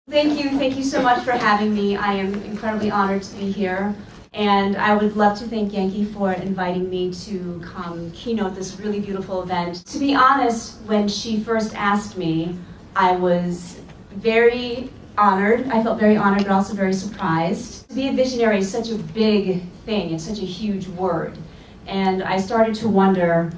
Thank you so much for having me. I am incredibly honored to be here. And I would love to thank Yankee for inviting me to come keynote this really beautiful event. To be honest, when she first asked me, I was very honored. I felt very honored, but also very surprised. To be a visionary is such a big thing. It's such a huge word. And I started to wonder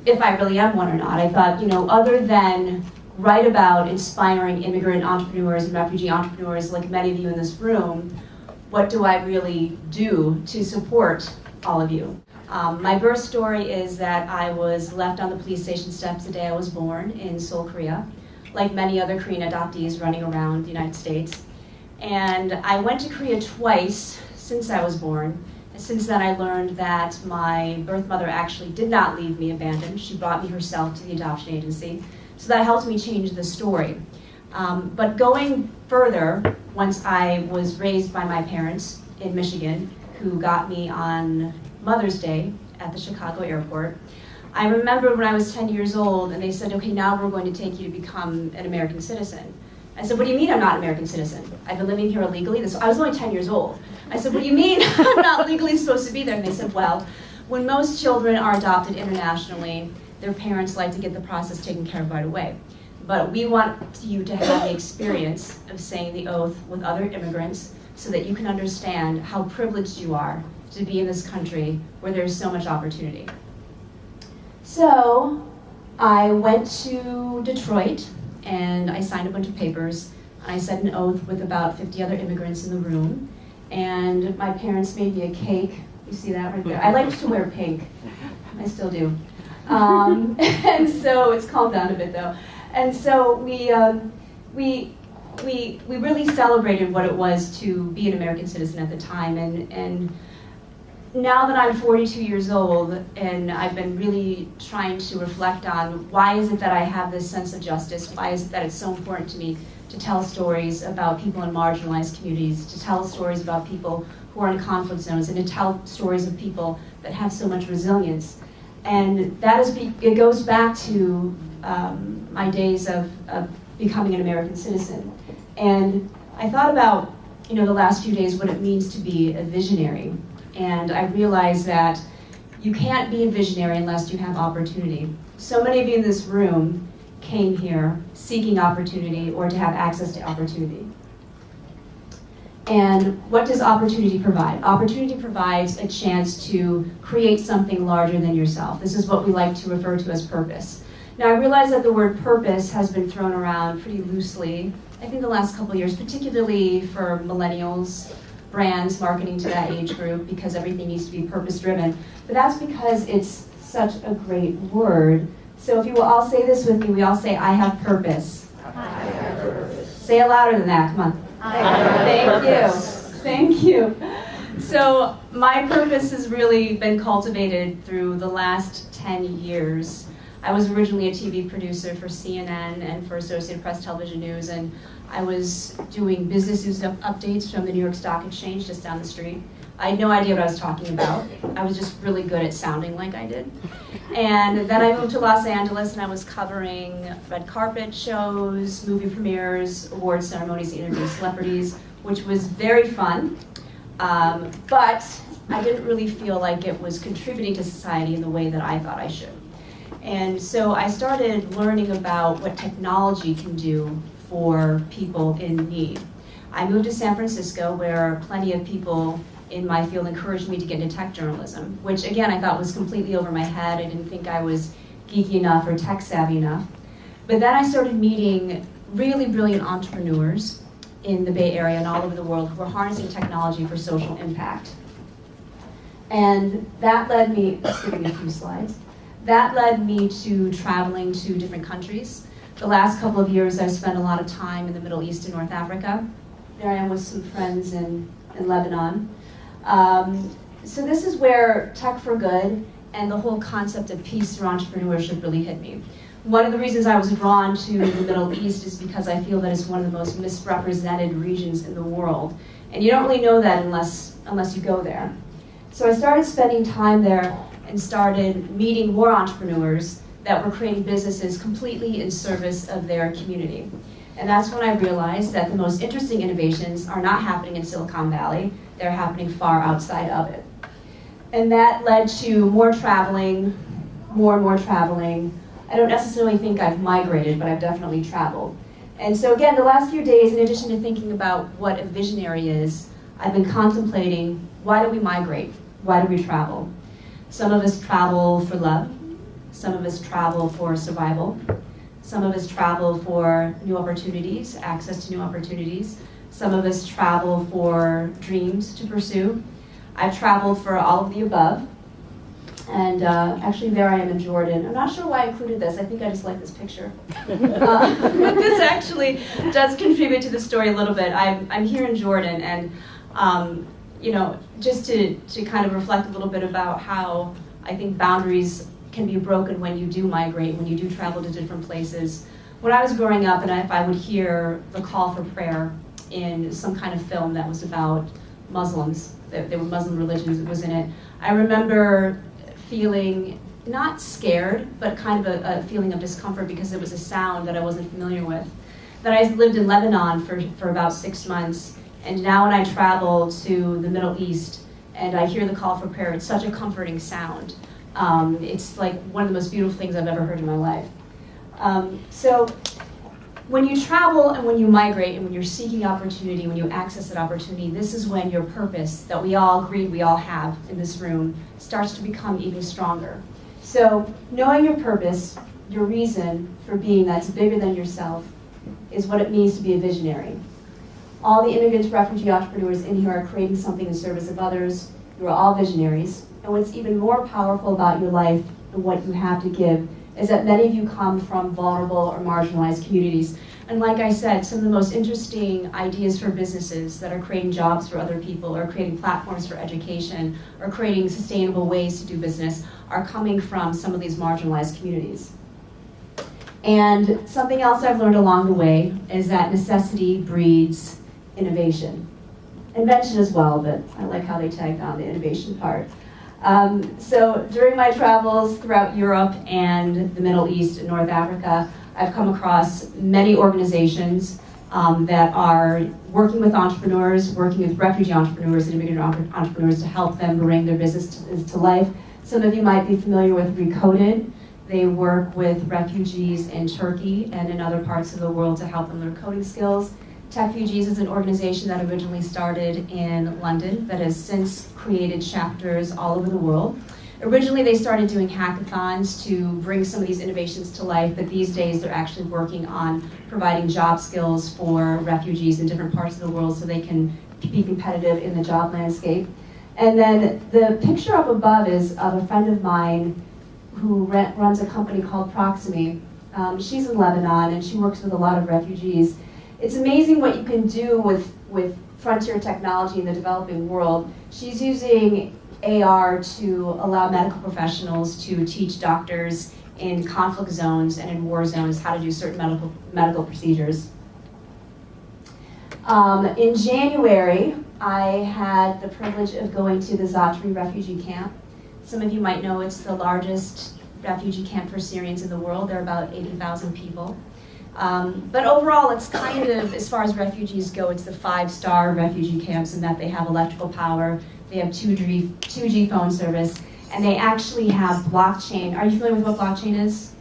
if I really am one or not. I thought, other than write about inspiring immigrant entrepreneurs and refugee entrepreneurs like many of you in this room, what do I really do to support all of you? My birth story is that I was left on the police station steps the day I was born in Seoul, Korea, like many other Korean adoptees running around the United States. And I went to Korea twice since I was born. And since then I learned that my birth mother actually did not leave me abandoned. She brought me herself to the adoption agency. So that helped me change the story. But going further, once I was raised by my parents in Michigan, who got me on Mother's Day at the Chicago airport, I remember when I was 10 years old and they said, okay, now we're going to take you to become an American citizen. I said, what do you mean I'm not an American citizen? I've been living here illegally. I was only 10 years old. I said, what do you mean I'm not legally supposed to be there? And they said, well, when most children are adopted internationally, their parents like to get the process taken care of right away. But we want you to have the experience of saying the oath with other immigrants so that you can understand how privileged you are to be in this country where there's so much opportunity. So I went to Detroit and I signed a bunch of papers. I said an oath with about 50 other immigrants in the room. And my parents made me a cake. You see that right there? I liked to wear pink. I still do. And so it's calmed down a bit though. And so we really celebrated what it was to be an American citizen at the time. And now that I'm 42 years old and I've been really trying to reflect on why is it that I have this sense of justice, why is it that it's so important to me to tell stories about people in marginalized communities, to tell stories about people who are in conflict zones, and to tell stories of people that have so much resilience. And it goes back to my days of becoming an American citizen. And I thought about, the last few days, what it means to be a visionary. And I realized that you can't be a visionary unless you have opportunity. So many of you in this room came here seeking opportunity or to have access to opportunity. And what does opportunity provide? Opportunity provides a chance to create something larger than yourself. This is what we like to refer to as purpose. Now I realize that the word purpose has been thrown around pretty loosely, I think the last couple of years, particularly for millennials, brands marketing to that age group, because everything needs to be purpose-driven. But that's because it's such a great word. So if you will all say this with me, we all say, I have purpose. I have purpose. Say it louder than that, come on. Thank you. So my purpose has really been cultivated through the last 10 years. I was originally a TV producer for CNN and for Associated Press Television News, and I was doing business news updates from the New York Stock Exchange just down the street. I had no idea what I was talking about. I was just really good at sounding like I did. And then I moved to Los Angeles and I was covering red carpet shows, movie premieres, award ceremonies, interviewing celebrities, which was very fun. But I didn't really feel like it was contributing to society in the way that I thought I should. And so I started learning about what technology can do for people in need. I moved to San Francisco, where plenty of people in my field encouraged me to get into tech journalism, which again I thought was completely over my head. I didn't think I was geeky enough or tech savvy enough. But then I started meeting really brilliant entrepreneurs in the Bay Area and all over the world who were harnessing technology for social impact. And that led me, just giving me a few slides, that led me to traveling to different countries. The last couple of years I've spent a lot of time in the Middle East and North Africa. There I am with some friends in Lebanon. So this is where Tech for Good and the whole concept of peace through entrepreneurship really hit me. One of the reasons I was drawn to the Middle East is because I feel that it's one of the most misrepresented regions in the world. And you don't really know that unless you go there. So I started spending time there and started meeting more entrepreneurs that were creating businesses completely in service of their community. And that's when I realized that the most interesting innovations are not happening in Silicon Valley, they're happening far outside of it. And that led to more traveling, more and more traveling. I don't necessarily think I've migrated, but I've definitely traveled. And so again, the last few days, in addition to thinking about what a visionary is, I've been contemplating, why do we migrate? Why do we travel? Some of us travel for love. Some of us travel for survival. Some of us travel for new opportunities, access to new opportunities. Some of us travel for dreams to pursue. I've traveled for all of the above. And actually there I am in Jordan. I'm not sure why I included this. I think I just like this picture. But this actually does contribute to the story a little bit. I'm here in Jordan, and just to kind of reflect a little bit about how I think boundaries can be broken when you do migrate, when you do travel to different places. When I was growing up, and if I would hear the call for prayer in some kind of film that was about Muslims, there were Muslim religions that was in it, I remember feeling not scared, but kind of a feeling of discomfort because it was a sound that I wasn't familiar with. Then I lived in Lebanon for about 6 months, and now when I travel to the Middle East and I hear the call for prayer, it's such a comforting sound. It's like one of the most beautiful things I've ever heard in my life. So when you travel and when you migrate and when you're seeking opportunity, when you access that opportunity, this is when your purpose that we all agreed we all have in this room starts to become even stronger. So knowing your purpose, your reason for being that's bigger than yourself, is what it means to be a visionary. All the immigrants, refugee entrepreneurs in here are creating something in service of others. You are all visionaries. And what's even more powerful about your life and what you have to give is that many of you come from vulnerable or marginalized communities. And like I said, some of the most interesting ideas for businesses that are creating jobs for other people, or creating platforms for education, or creating sustainable ways to do business are coming from some of these marginalized communities. And something else I've learned along the way is that necessity breeds innovation. Invention as well, but I like how they tagged on the innovation part. So during my travels throughout Europe and the Middle East and North Africa, I've come across many organizations that are working with entrepreneurs, working with refugee entrepreneurs and immigrant entrepreneurs to help them bring their business to life. Some of you might be familiar with Recoded. They work with refugees in Turkey and in other parts of the world to help them learn coding skills. TechFugees is an organization that originally started in London that has since created chapters all over the world. Originally, they started doing hackathons to bring some of these innovations to life, but these days they're actually working on providing job skills for refugees in different parts of the world so they can be competitive in the job landscape. And then the picture up above is of a friend of mine who runs a company called Proximy. She's in Lebanon and she works with a lot of refugees. It's amazing what you can do with frontier technology in the developing world. She's using AR to allow medical professionals to teach doctors in conflict zones and in war zones how to do certain medical procedures. In January, I had the privilege of going to the Zatari refugee camp. Some of you might know it's the largest refugee camp for Syrians in the world. There are about 80,000 people. But overall, it's kind of, as far as refugees go, it's the 5-star refugee camps in that they have electrical power, they have 2G phone service, and they actually have blockchain. Are you familiar with what blockchain is?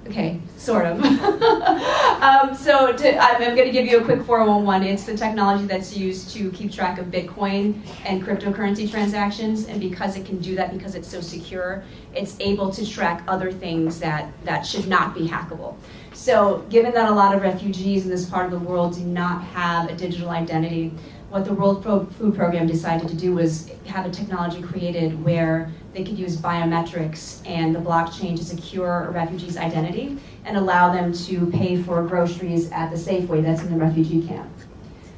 Okay, sort of. I'm going to give you a quick 411. It's the technology that's used to keep track of Bitcoin and cryptocurrency transactions, and because it can do that, because it's so secure, it's able to track other things that should not be hackable. So given that a lot of refugees in this part of the world do not have a digital identity, what the World Food Program decided to do was have a technology created where they could use biometrics and the blockchain to secure a refugee's identity and allow them to pay for groceries at the Safeway that's in the refugee camp.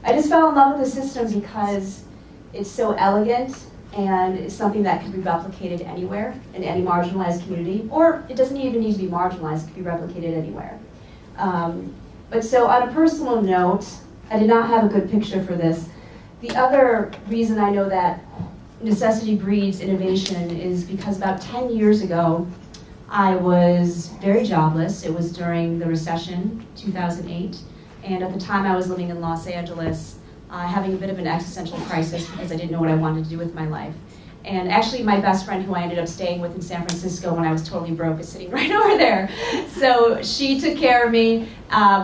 I just fell in love with the system because it's so elegant and it's something that can be replicated anywhere in any marginalized community, or it doesn't even need to be marginalized, it can be replicated anywhere. But so on a personal note, I did not have a good picture for this. The other reason I know that necessity breeds innovation is because about 10 years ago, I was very jobless. It was during the recession, 2008. And at the time I was living in Los Angeles, having a bit of an existential crisis because I didn't know what I wanted to do with my life. And actually my best friend who I ended up staying with in San Francisco when I was totally broke is sitting right over there. So she took care of me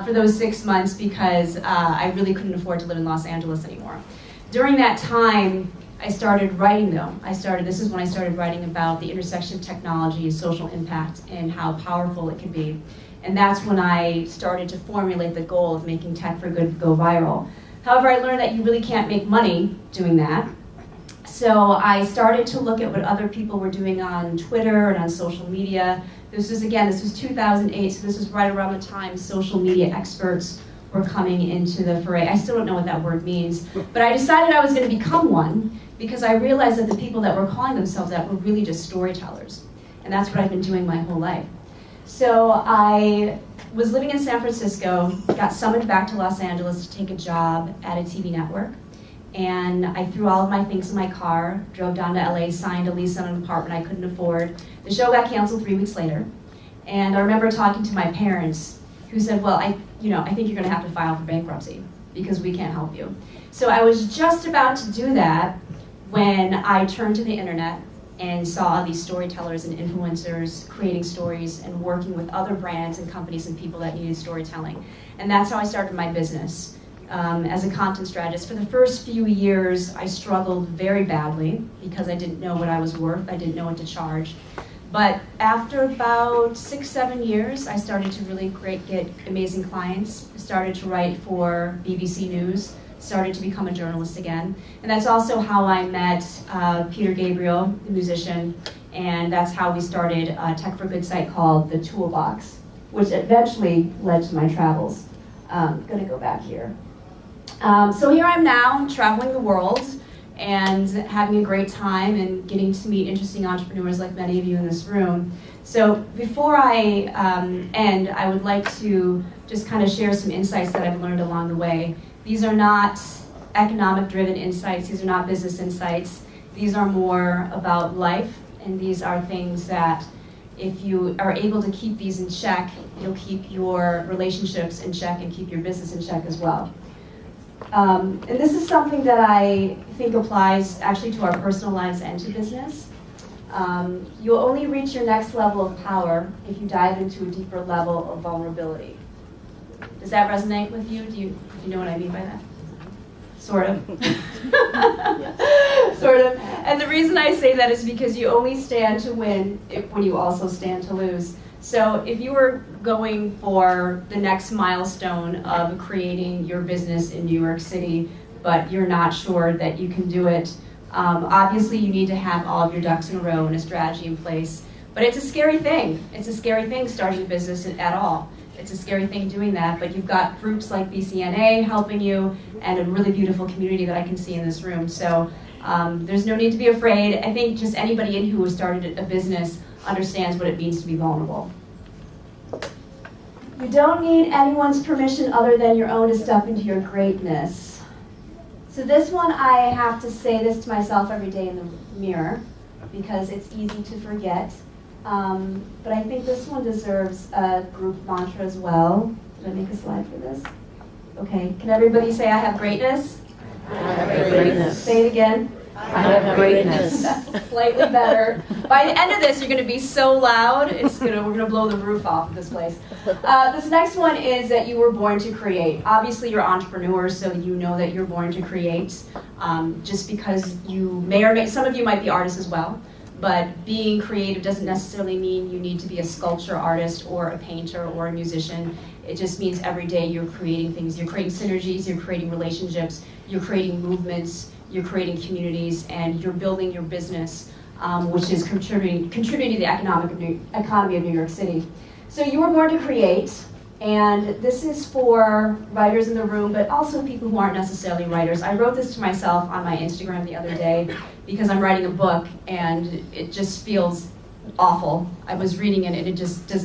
for those 6 months because I really couldn't afford to live in Los Angeles anymore. During that time, I started writing though. This is when I started writing about the intersection of technology and social impact and how powerful it can be. And that's when I started to formulate the goal of making tech for good go viral. However, I learned that you really can't make money doing that. So I started to look at what other people were doing on Twitter and on social media. This was 2008, so this was right around the time social media experts were coming into the fray. I still don't know what that word means, but I decided I was going to become one because I realized that the people that were calling themselves that were really just storytellers. And that's what I've been doing my whole life. So I was living in San Francisco, got summoned back to Los Angeles to take a job at a TV network. And I threw all of my things in my car, drove down to LA, signed a lease on an apartment I couldn't afford. The show got canceled 3 weeks later. And I remember talking to my parents who said, well, I think you're gonna have to file for bankruptcy because we can't help you. So I was just about to do that when I turned to the internet and saw these storytellers and influencers creating stories and working with other brands and companies and people that needed storytelling. And that's how I started my business as a content strategist. For the first few years, I struggled very badly because I didn't know what I was worth. I didn't know what to charge. But after about 6-7 years, I started to really get amazing clients. I started to write for BBC News, started to become a journalist again. And that's also how I met Peter Gabriel, the musician, and that's how we started a Tech for Good site called The Toolbox, which eventually led to my travels. I'm gonna go back here. So here I'm now, traveling the world, and having a great time and getting to meet interesting entrepreneurs like many of you in this room. So before I end, I would like to just kind of share some insights that I've learned along the way. These are not economic-driven insights, these are not business insights. These are more about life, and these are things that if you are able to keep these in check, you'll keep your relationships in check and keep your business in check as well. And this is something that I think applies actually to our personal lives and to business. You'll only reach your next level of power if you dive into a deeper level of vulnerability. Does that resonate with you? Do you know what I mean by that? Sort of. Sort of. And the reason I say that is because you only stand to win when you also stand to lose. So if you were going for the next milestone of creating your business in New York City, but you're not sure that you can do it, obviously you need to have all of your ducks in a row and a strategy in place. But it's a scary thing. It's a scary thing starting a business at all. It's a scary thing doing that, but you've got groups like BCNA helping you and a really beautiful community that I can see in this room. So there's no need to be afraid. I think just anybody in who has started a business understands what it means to be vulnerable. You don't need anyone's permission other than your own to step into your greatness. So this one, I have to say this to myself every day in the mirror because it's easy to forget. But I think this one deserves a group mantra as well. Did I make a slide for this? Okay, can everybody say I have greatness? I have greatness. Say it again. I have greatness. That's slightly better. By the end of this, you're going to be so loud, we're going to blow the roof off of this place. This next one is that you were born to create. Obviously, you're entrepreneurs, so you know that you're born to create. Just because you some of you might be artists as well, but being creative doesn't necessarily mean you need to be a sculpture artist or a painter or a musician. It just means every day you're creating things. You're creating synergies, you're creating relationships, you're creating movements, you're creating communities, and you're building your business, which is contributing to the economy of New York City. So you were born to create, and this is for writers in the room, but also people who aren't necessarily writers. I wrote this to myself on my Instagram the other day because I'm writing a book, and it just feels awful. I was reading it, and it's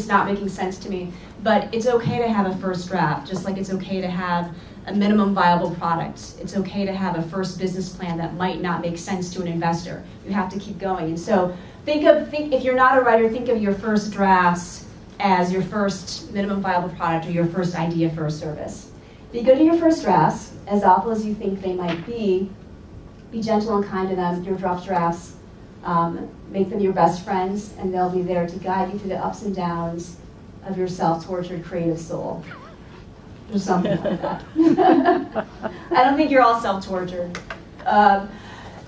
not making sense to me. But it's okay to have a first draft, just like it's okay to have a minimum viable product. It's okay to have a first business plan that might not make sense to an investor. You have to keep going. And so think if you're not a writer, think of your first drafts as your first minimum viable product or your first idea for a service. Be good to your first drafts, as awful as you think they might be. Be gentle and kind to them, your rough drafts. Make them your best friends, and they'll be there to guide you through the ups and downs of your self-tortured creative soul. Or something like that. I don't think you're all self-tortured.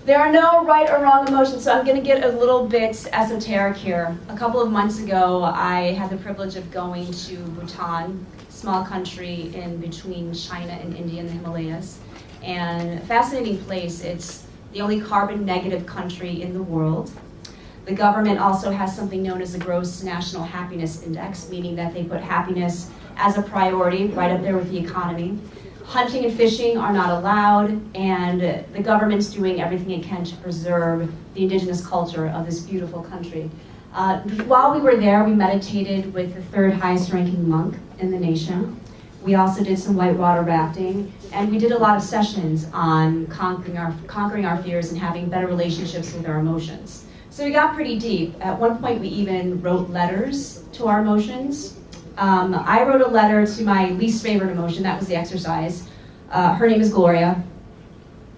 There are no right or wrong emotions, so I'm going to get a little bit esoteric here. A couple of months ago, I had the privilege of going to Bhutan, small country in between China and India in the Himalayas. And a fascinating place. It's the only carbon negative country in the world. The government also has something known as the Gross National Happiness Index, meaning that they put happiness as a priority right up there with the economy. Hunting and fishing are not allowed, and the government's doing everything it can to preserve the indigenous culture of this beautiful country. While we were there, we meditated with the third highest ranking monk in the nation. We also did some whitewater rafting, and we did a lot of sessions on conquering our fears and having better relationships with our emotions. So we got pretty deep. At one point, we even wrote letters to our emotions. I wrote a letter to my least favorite emotion. That was the exercise. Her name is Gloria.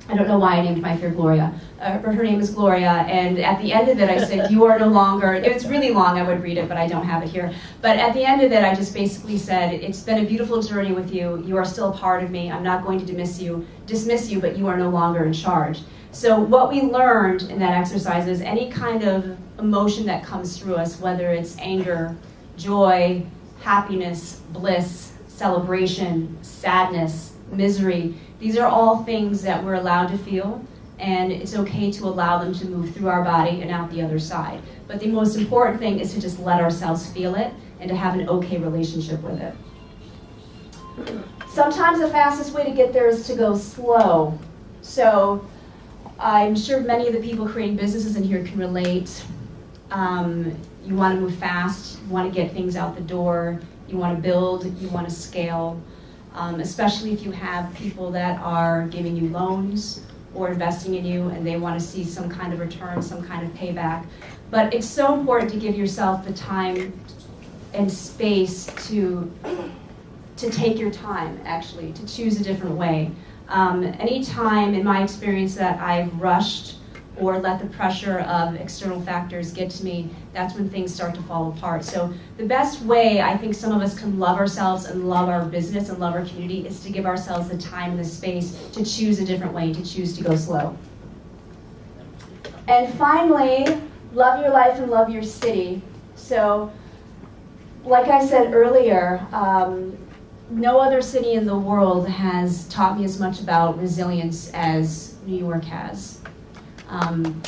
I don't know why I named my fear Gloria, but her name is Gloria, and at the end of it I said, you are no longer, it's really long, I would read it, but I don't have it here. But at the end of it I just basically said, it's been a beautiful journey with you, you are still a part of me, I'm not going to dismiss you, but you are no longer in charge. So what we learned in that exercise is any kind of emotion that comes through us, whether it's anger, joy, happiness, bliss, celebration, sadness, misery, these are all things that we're allowed to feel, and it's okay to allow them to move through our body and out the other side. But the most important thing is to just let ourselves feel it and to have an okay relationship with it. Sometimes the fastest way to get there is to go slow. So I'm sure many of the people creating businesses in here can relate. You want to move fast, you want to get things out the door, you want to build, you want to scale. Especially if you have people that are giving you loans or investing in you and they want to see some kind of return, some kind of payback. But it's so important to give yourself the time and space to take your time, actually, to choose a different way. Any time in my experience that I've rushed or let the pressure of external factors get to me, that's when things start to fall apart. So the best way I think some of us can love ourselves and love our business and love our community is to give ourselves the time and the space to choose a different way, to choose to go slow. And finally, love your life and love your city. So, like I said earlier, no other city in the world has taught me as much about resilience as New York has.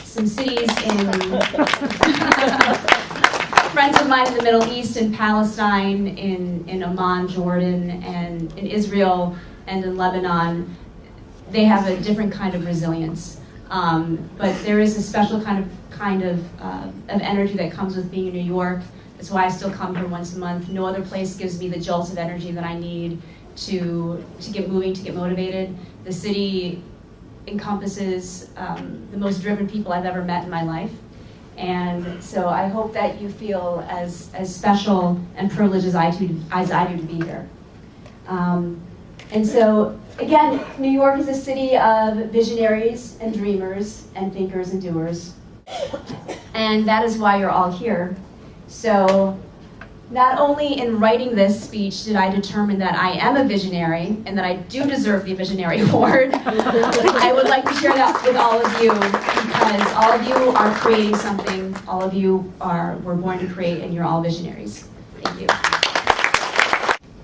Some cities friends of mine in the Middle East, in Palestine, in Oman, Jordan, and in Israel, and in Lebanon, they have a different kind of resilience. But there is a special kind of energy that comes with being in New York. That's why I still come here once a month. No other place gives me the jolts of energy that I need to get moving, to get motivated. The city encompasses the most driven people I've ever met in my life. And so I hope that you feel as special and privileged as I do to be here. And so, again, New York is a city of visionaries and dreamers and thinkers and doers. And that is why you're all here. So, not only in writing this speech did I determine that I am a visionary and that I do deserve the Visionary Award, I would like to share that with all of you, because all of you are creating something, all of you were born to create, and you're all visionaries. Thank you.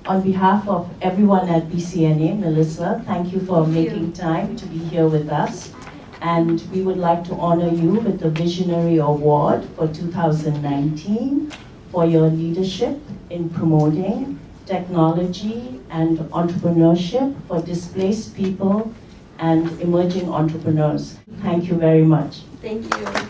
On behalf of everyone at BCNA, Melissa, thank you for making time to be here with us. And we would like to honor you with the Visionary Award for 2019 for your leadership in promoting technology and entrepreneurship for displaced people and emerging entrepreneurs. Thank you very much. Thank you.